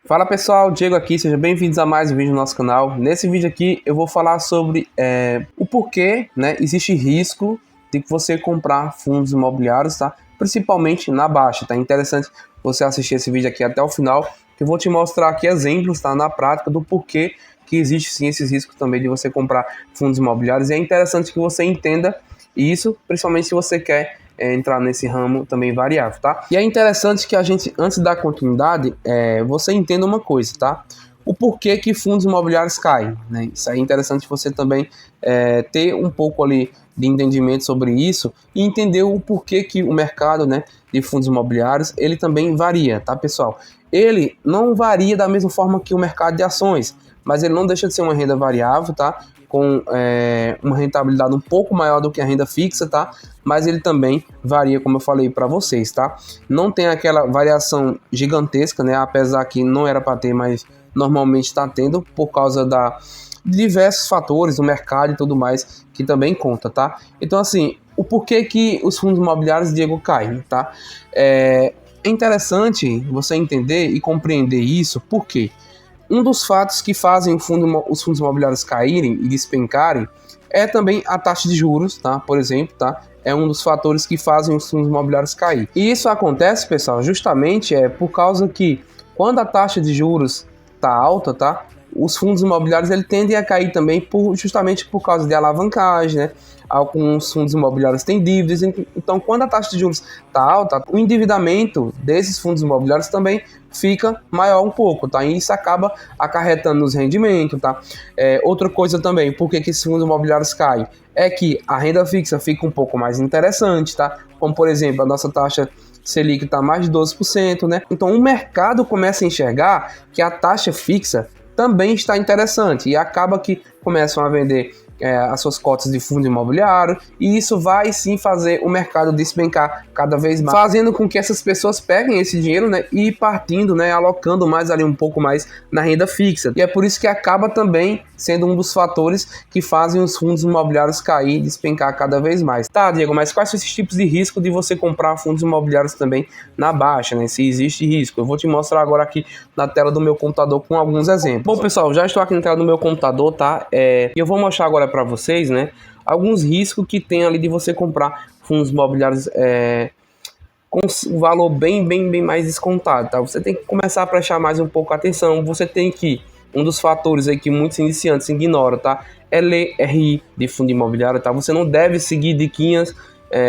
Fala pessoal, Diego aqui, sejam bem-vindos a mais um vídeo no nosso canal. Nesse vídeo aqui eu vou falar sobre o porquê, né, existe risco de você comprar fundos imobiliários, tá? Principalmente na baixa, tá? É interessante você assistir esse vídeo aqui até o final, que eu vou te mostrar aqui exemplos, tá, na prática do porquê que existe sim esses riscos também de você comprar fundos imobiliários. E é interessante que você entenda isso, principalmente se você quer entrar nesse ramo também variável, tá? E é interessante que a gente, antes da continuidade, você entenda uma coisa, tá? O porquê que fundos imobiliários caem, né? Isso é interessante você também ter um pouco ali de entendimento sobre isso e entender o porquê que o mercado, né, de fundos imobiliários, ele também varia, tá, pessoal? Ele não varia da mesma forma que o mercado de ações, mas ele não deixa de ser uma renda variável, tá? Com uma rentabilidade um pouco maior do que a renda fixa, tá? Mas ele também varia, como eu falei para vocês, tá? Não tem aquela variação gigantesca, né? Apesar que não era para ter, mas normalmente está tendo por causa de diversos fatores do mercado e tudo mais que também conta, tá? Então, assim, o porquê que os fundos imobiliários, Diego, caem, tá? É interessante você entender e compreender isso, porque um dos fatos que fazem os fundos imobiliários caírem e despencarem é também a taxa de juros, tá? Por exemplo, tá? É um dos fatores que fazem os fundos imobiliários cair. E isso acontece, pessoal, justamente por causa que quando a taxa de juros tá alta, tá? Os fundos imobiliários ele tendem a cair também justamente por causa de alavancagem, né? Alguns fundos imobiliários têm dívidas, então quando a taxa de juros está alta, o endividamento desses fundos imobiliários também fica maior um pouco, tá? E isso acaba acarretando nos rendimentos, tá? Outra coisa também, por que esses fundos imobiliários caem? É que a renda fixa fica um pouco mais interessante, tá? Como, por exemplo, a nossa taxa Selic está mais de 12%, né? Então o mercado começa a enxergar que a taxa fixa também está interessante e acaba que começam a vender as suas cotas de fundo imobiliário, e isso vai sim fazer o mercado despencar cada vez mais, fazendo com que essas pessoas peguem esse dinheiro, né, e partindo, né, alocando mais ali um pouco mais na renda fixa. E é por isso que acaba também sendo um dos fatores que fazem os fundos imobiliários cair e despencar cada vez mais. Tá, Diego, mas quais são esses tipos de risco de você comprar fundos imobiliários também na baixa, né? Se existe risco. Eu vou te mostrar agora aqui na tela do meu computador com alguns exemplos. Bom, pessoal, já estou aqui na tela do meu computador, tá? E eu vou mostrar agora para vocês, né, alguns riscos que tem ali de você comprar fundos imobiliários com um valor bem mais descontado, tá? Você tem que começar a prestar mais um pouco atenção. Você tem que, um dos fatores aí que muitos iniciantes ignoram, tá? É ler RI de fundo imobiliário, tá? Você não deve seguir diquinhas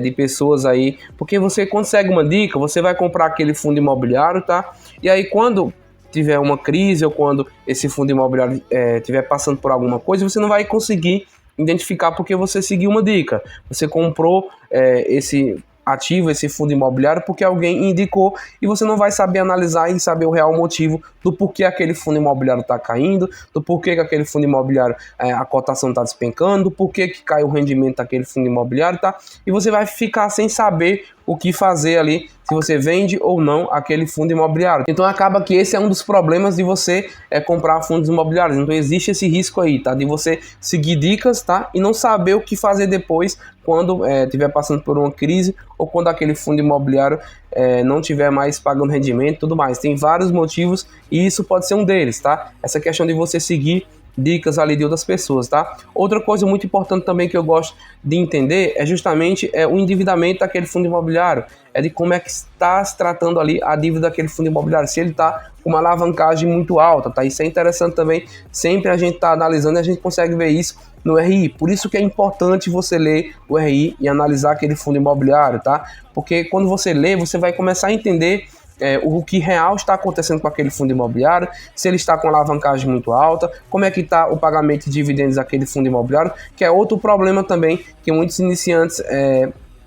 de pessoas aí, porque você consegue uma dica, você vai comprar aquele fundo imobiliário, tá? E aí quando tiver uma crise ou quando esse fundo imobiliário estiver passando por alguma coisa, você não vai conseguir identificar porque você seguiu uma dica. Você comprou esse ativo, esse fundo imobiliário, porque alguém indicou, e você não vai saber analisar e saber o real motivo do porquê aquele fundo imobiliário está caindo, do porquê que aquele fundo imobiliário, a cotação está despencando, do porquê que cai o rendimento daquele fundo imobiliário, tá? E você vai ficar sem saber o que fazer ali, se você vende ou não aquele fundo imobiliário. Então acaba que esse é um dos problemas de você comprar fundos imobiliários. Então existe esse risco aí, tá? De você seguir dicas, tá? E não saber o que fazer depois quando estiver passando por uma crise ou quando aquele fundo imobiliário não tiver mais pagando rendimento e tudo mais. Tem vários motivos e isso pode ser um deles, tá? Essa questão de você seguir dicas ali de outras pessoas, tá? Outra coisa muito importante também que eu gosto de entender é justamente o endividamento daquele fundo imobiliário, de como é que está se tratando ali a dívida daquele fundo imobiliário, se ele está com uma alavancagem muito alta, tá? Isso é interessante também, sempre a gente está analisando e a gente consegue ver isso no RI, por isso que é importante você ler o RI e analisar aquele fundo imobiliário, tá? Porque quando você lê, você vai começar a entender o que real está acontecendo com aquele fundo imobiliário, se ele está com alavancagem muito alta, como é que está o pagamento de dividendos daquele fundo imobiliário, que é outro problema também que muitos iniciantes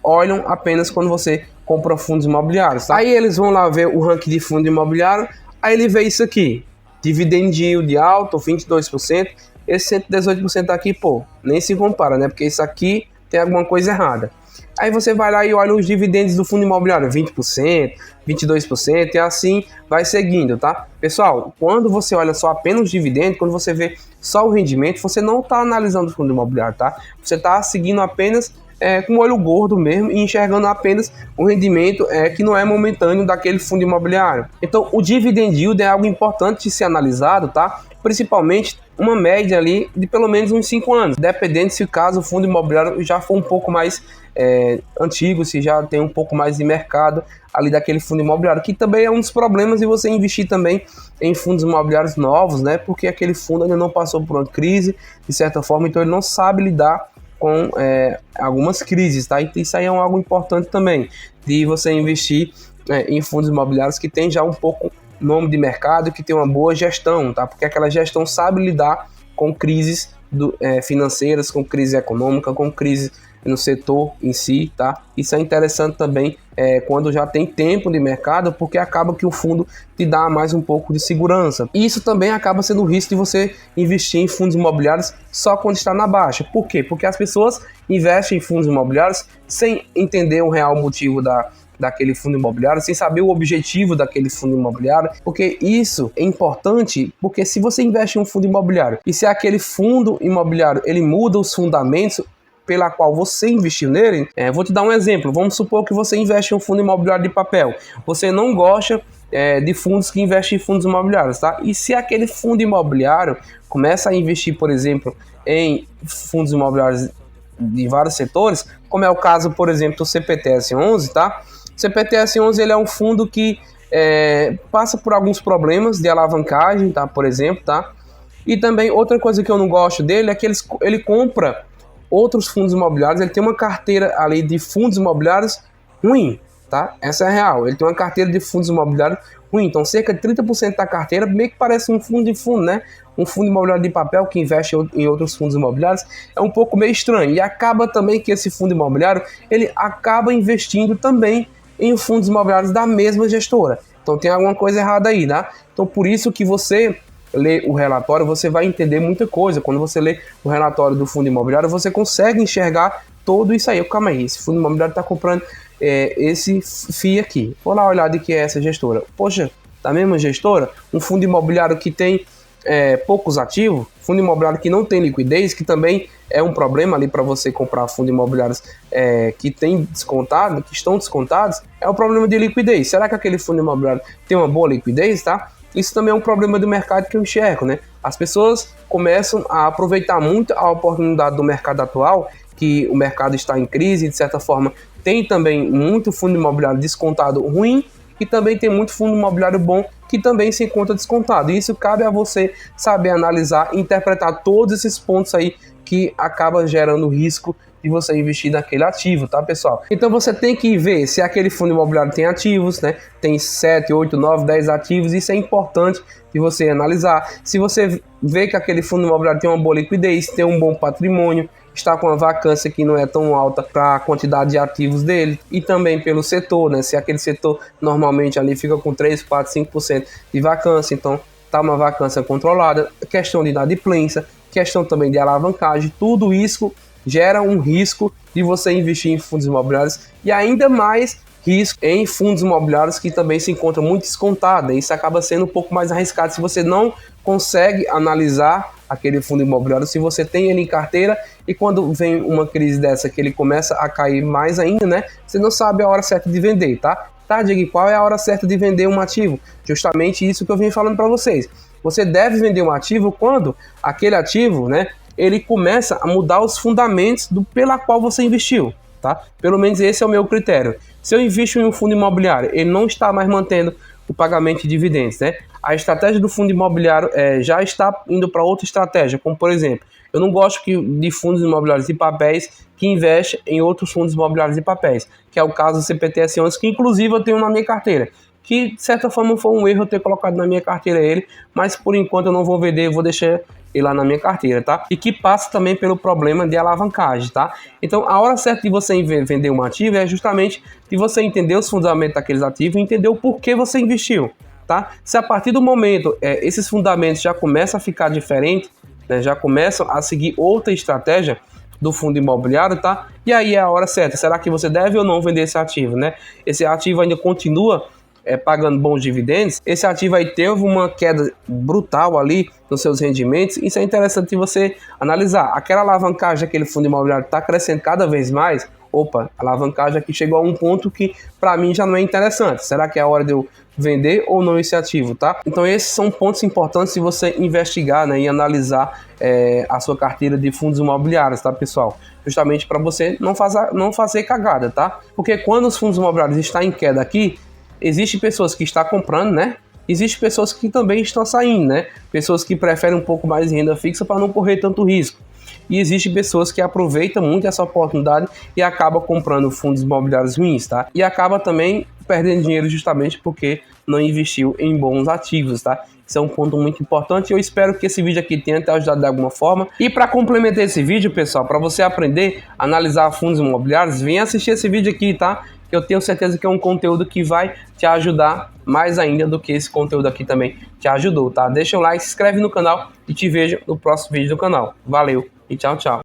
olham apenas quando você compra fundos imobiliários, tá? Aí eles vão lá ver o ranking de fundo imobiliário, aí ele vê isso aqui, dividend yield alto, 22%, esse 118% aqui, pô, nem se compara, né? Porque isso aqui tem alguma coisa errada. Aí você vai lá e olha os dividendos do fundo imobiliário, 20%, 22%, e assim vai seguindo, tá? Pessoal, quando você olha só apenas os dividendos, quando você vê só o rendimento, você não está analisando o fundo imobiliário, tá? Você está seguindo apenas com o olho gordo mesmo e enxergando apenas o rendimento que não é momentâneo daquele fundo imobiliário. Então o dividend yield é algo importante de ser analisado, tá? Principalmente uma média ali de pelo menos uns 5 anos, dependendo se o caso o fundo imobiliário já for um pouco mais antigo, se já tem um pouco mais de mercado ali daquele fundo imobiliário, que também é um dos problemas de você investir também em fundos imobiliários novos, né? Porque aquele fundo ainda não passou por uma crise, de certa forma, então ele não sabe lidar com algumas crises, tá? Então isso aí é algo importante também, de você investir em fundos imobiliários que tem já um pouco nome de mercado, que tem uma boa gestão, tá? Porque aquela gestão sabe lidar com crises financeiras, com crise econômica, com crise no setor em si, tá? Isso é interessante também quando já tem tempo de mercado, porque acaba que o fundo te dá mais um pouco de segurança. E isso também acaba sendo o risco de você investir em fundos imobiliários só quando está na baixa. Por quê? Porque as pessoas investem em fundos imobiliários sem entender o real motivo daquele fundo imobiliário, sem saber o objetivo daquele fundo imobiliário, porque isso é importante, porque se você investe em um fundo imobiliário e se aquele fundo imobiliário ele muda os fundamentos pela qual você investiu nele, vou te dar um exemplo. Vamos supor que você investe em um fundo imobiliário de papel. Você não gosta de fundos que investem em fundos imobiliários, tá? E se aquele fundo imobiliário começa a investir, por exemplo, em fundos imobiliários de vários setores, como é o caso, por exemplo, do CPTS-11, tá? O CPTS-11 ele é um fundo que passa por alguns problemas de alavancagem, tá? Por exemplo, tá? E também outra coisa que eu não gosto dele é que ele compra outros fundos imobiliários, ele tem uma carteira ali de fundos imobiliários ruim, tá? Essa é a real, ele tem uma carteira de fundos imobiliários ruim, então cerca de 30% da carteira meio que parece um fundo de fundo, né? Um fundo imobiliário de papel que investe em outros fundos imobiliários, é um pouco meio estranho, e acaba também que esse fundo imobiliário, ele acaba investindo também em fundos imobiliários da mesma gestora, então tem alguma coisa errada aí, né? Então por isso que você lê o relatório, você vai entender muita coisa. Quando você lê o relatório do fundo imobiliário, você consegue enxergar tudo isso aí. Calma aí, esse fundo imobiliário está comprando esse FII aqui. Vou lá olhar de que é essa gestora. Poxa, da mesma gestora? Um fundo imobiliário que tem poucos ativos, fundo imobiliário que não tem liquidez, que também é um problema ali para você comprar fundos imobiliários que tem descontado, que estão descontados, é o problema de liquidez. Será que aquele fundo imobiliário tem uma boa liquidez, tá? Isso também é um problema do mercado que eu enxergo, né? As pessoas começam a aproveitar muito a oportunidade do mercado atual, que o mercado está em crise, de certa forma tem também muito fundo imobiliário descontado ruim e também tem muito fundo imobiliário bom que também se encontra descontado. E isso cabe a você saber analisar, interpretar todos esses pontos aí que acaba gerando risco de você investir naquele ativo, tá, pessoal? Então você tem que ver se aquele fundo imobiliário tem ativos, né? Tem 7, 8, 9, 10 ativos, isso é importante de você analisar. Se você vê que aquele fundo imobiliário tem uma boa liquidez, tem um bom patrimônio, está com uma vacância que não é tão alta para a quantidade de ativos dele, e também pelo setor, né? Se aquele setor normalmente ali fica com 3, 4, 5% de vacância, então tá uma vacância controlada, questão de inadimplência, questão também de alavancagem, tudo isso gera um risco de você investir em fundos imobiliários e ainda mais risco em fundos imobiliários que também se encontram muito descontados. Isso acaba sendo um pouco mais arriscado se você não consegue analisar aquele fundo imobiliário, se você tem ele em carteira e quando vem uma crise dessa que ele começa a cair mais ainda, né? Você não sabe a hora certa de vender, tá? Tá, Diego, qual é a hora certa de vender um ativo? Justamente isso que eu venho falando para vocês. Você deve vender um ativo quando aquele ativo, né, ele começa a mudar os fundamentos pela qual você investiu, tá? Pelo menos esse é o meu critério. Se eu invisto em um fundo imobiliário, ele não está mais mantendo o pagamento de dividendos, né? A estratégia do fundo imobiliário já está indo para outra estratégia, como por exemplo, eu não gosto de fundos imobiliários de papéis que investem em outros fundos imobiliários de papéis, que é o caso do CPTS-11, que inclusive eu tenho na minha carteira, que de certa forma foi um erro eu ter colocado na minha carteira ele, mas por enquanto eu não vou vender, eu vou deixar ele lá na minha carteira, tá? E que passa também pelo problema de alavancagem, tá? Então a hora certa de você vender um ativo é justamente de você entender os fundamentos daqueles ativos e entender o porquê você investiu, tá? Se a partir do momento esses fundamentos já começam a ficar diferentes, né, já começam a seguir outra estratégia do fundo imobiliário, tá? E aí é a hora certa. Será que você deve ou não vender esse ativo, né? Esse ativo ainda continua pagando bons dividendos, esse ativo aí teve uma queda brutal ali nos seus rendimentos. Isso é interessante você analisar. Aquela alavancagem daquele fundo imobiliário está crescendo cada vez mais, opa, a alavancagem aqui chegou a um ponto que para mim já não é interessante. Será que é a hora de eu vender ou não esse ativo, tá? Então esses são pontos importantes de você investigar, né, e analisar a sua carteira de fundos imobiliários, tá, pessoal? Justamente para você não fazer cagada, tá? Porque quando os fundos imobiliários estão em queda aqui, existem pessoas que estão comprando, né? Existem pessoas que também estão saindo, né? Pessoas que preferem um pouco mais de renda fixa para não correr tanto risco. E existem pessoas que aproveitam muito essa oportunidade e acabam comprando fundos imobiliários ruins, tá? E acaba também perdendo dinheiro justamente porque não investiu em bons ativos, tá? Isso é um ponto muito importante e eu espero que esse vídeo aqui tenha te ajudado de alguma forma. E para complementar esse vídeo, pessoal, para você aprender a analisar fundos imobiliários, venha assistir esse vídeo aqui, tá? Eu tenho certeza que é um conteúdo que vai te ajudar mais ainda do que esse conteúdo aqui também te ajudou, tá? Deixa o like, se inscreve no canal e te vejo no próximo vídeo do canal. Valeu e tchau, tchau.